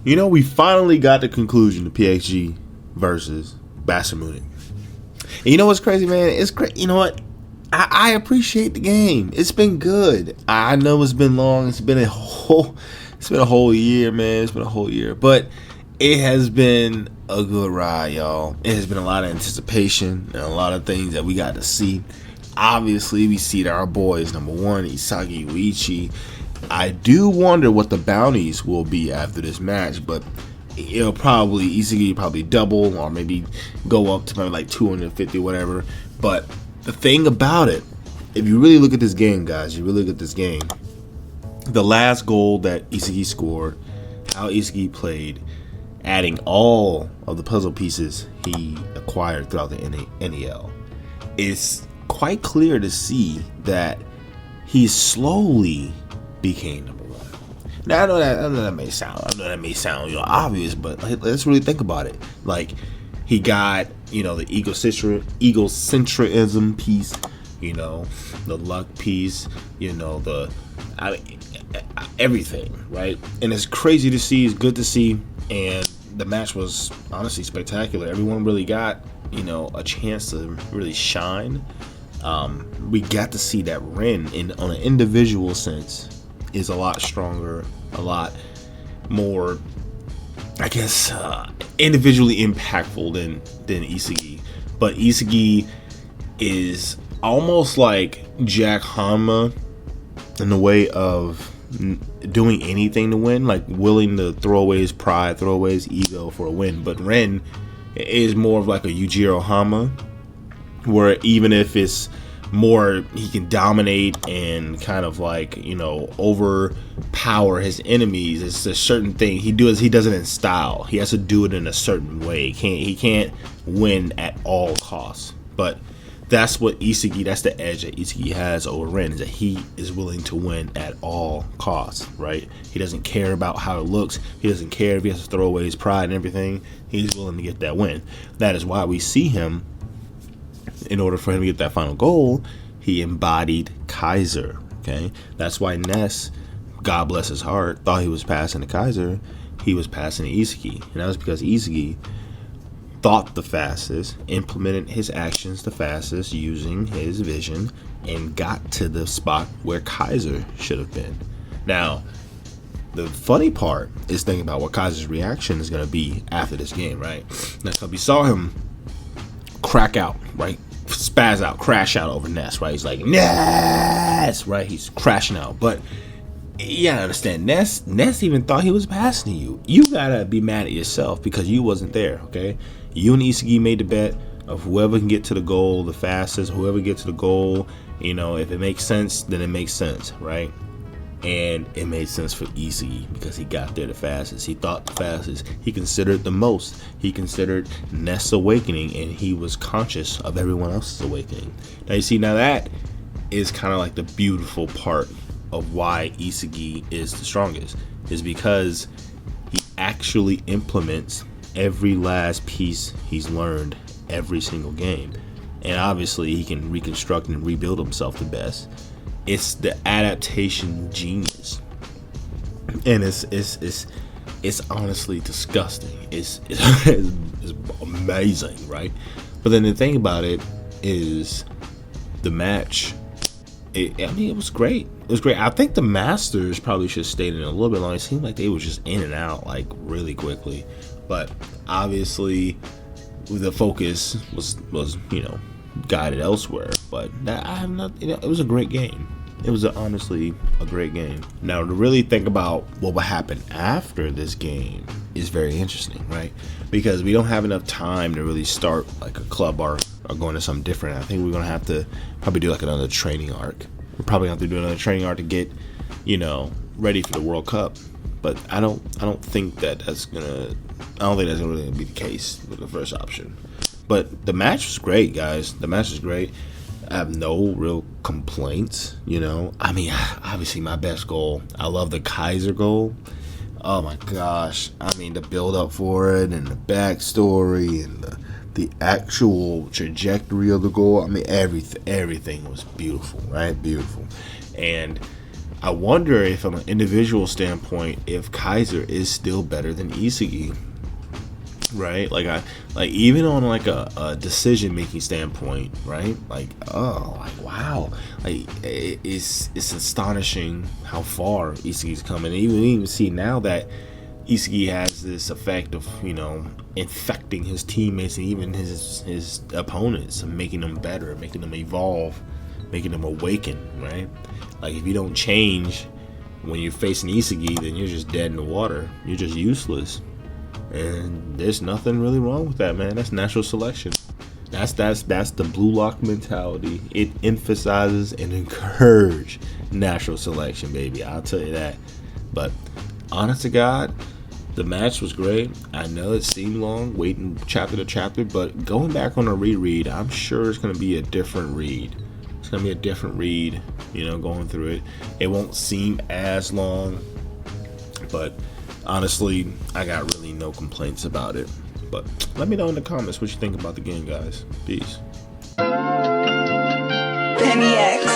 We finally got the conclusion to PXG versus Bayern Munich. And you know what's crazy, man? It's crazy. You know what? I appreciate the game. It's been good. I know it's been long. It's been a whole year, man. It's been a whole year. But it has been a good ride, y'all. It has been a lot of anticipation and a lot of things that we got to see. Obviously, we see that our boys, number one, Isagi Uichi. I do wonder what the bounties will be after this match, but it'll probably Isagi double or maybe go up to maybe like 250, whatever. But the thing about it, if you really look at this game, guys, the last goal that Isagi scored, how Isagi played, adding all of the puzzle pieces he acquired throughout the N.E.L, it's quite clear to see that he slowly became number one. Now I know that may sound obvious, but let's really think about it. Like, he got the egocentrism piece, the luck piece, everything, right? And it's crazy to see. It's good to see, and the match was honestly spectacular. Everyone really got a chance to really shine. We got to see that Ren, on an individual sense, is a lot stronger, a lot more, I guess, individually impactful than Isagi. But Isagi is almost like Jack Hanma in the way of doing anything to win, like willing to throw away his pride, throw away his ego for a win. But Ren is more of like a Yujiro Hanma, where even if it's more, he can dominate and kind of like overpower his enemies. It's a certain thing he does it in style. He has to do it in a certain way. He can't win at all costs. But that's what Isagi, that's the edge that Isagi has over Ren, is that he is willing to win at all costs, right? He doesn't care about how it looks. He doesn't care if he has to throw away his pride and everything. He's willing to get that win. That is why we see him, in order for him to get that final goal, he embodied Kaiser, okay? That's why Ness, God bless his heart, thought he was passing to Kaiser. He was passing to Isagi. And that was because Isagi thought the fastest, implemented his actions the fastest using his vision, and got to the spot where Kaiser should have been. Now, the funny part is thinking about what Kaiser's reaction is going to be after this game, right? Now, so we saw him crack out, right? Spaz out, crash out over Ness, right? He's like, Ness, right? He's crashing out. But you gotta understand, Ness even thought he was passing to you. You gotta be mad at yourself because you wasn't there, okay? You and Isagi made the bet of whoever can get to the goal the fastest, whoever gets to the goal, if it makes sense, then it makes sense, right? And it made sense for Isagi because he got there the fastest. He thought the fastest. He considered the most. He considered Ness' awakening, and he was conscious of everyone else's awakening. Now you see, that is kind of like the beautiful part of why Isagi is the strongest, is because he actually implements every last piece he's learned every single game. And obviously he can reconstruct and rebuild himself the best. It's the adaptation genius, and it's honestly disgusting. It's amazing, right? But then the thing about it is the match. It was great. It was great. I think the Masters probably should have stayed in a little bit longer. It seemed like they were just in and out like really quickly, but obviously the focus was guided elsewhere. But it was a great game. It was honestly a great game. Now, to really think about what will happen after this game is very interesting, right? Because we don't have enough time to really start like a club arc or going to something different. I think we're going to have to probably do like another training arc. We're probably going to have to do another training arc to get, ready for the World Cup. But I don't think that's really going to be the case with the first option. But the match was great, guys. The match was great. I have no real complaints, obviously my best goal. I love the Kaiser goal. Oh my gosh. The build up for it and the backstory and the actual trajectory of the goal. Everything was beautiful, right? Beautiful. And I wonder if, from an individual standpoint, if Kaiser is still better than Isagi. Right, like even on like a decision making standpoint, right? Like, oh, like wow, like it's astonishing how far Isagi's coming. And even see now that Isagi has this effect of, you know, infecting his teammates and even his opponents, and making them better, making them evolve, making them awaken. Right, like if you don't change when you're facing Isagi, then you're just dead in the water. You're just useless. And there's nothing really wrong with that, man. That's natural selection. That's the blue lock mentality. It emphasizes and encourages natural selection, baby. I'll tell you that. But honest to God, the match was great. I know it seemed long, waiting chapter to chapter, but going back on a reread, I'm sure it's going to be a different read. It's going to be a different read, you know, going through it. It won't seem as long, but honestly, I got really no complaints about it. But let me know in the comments what you think about the game, guys. Peace. N.E.L.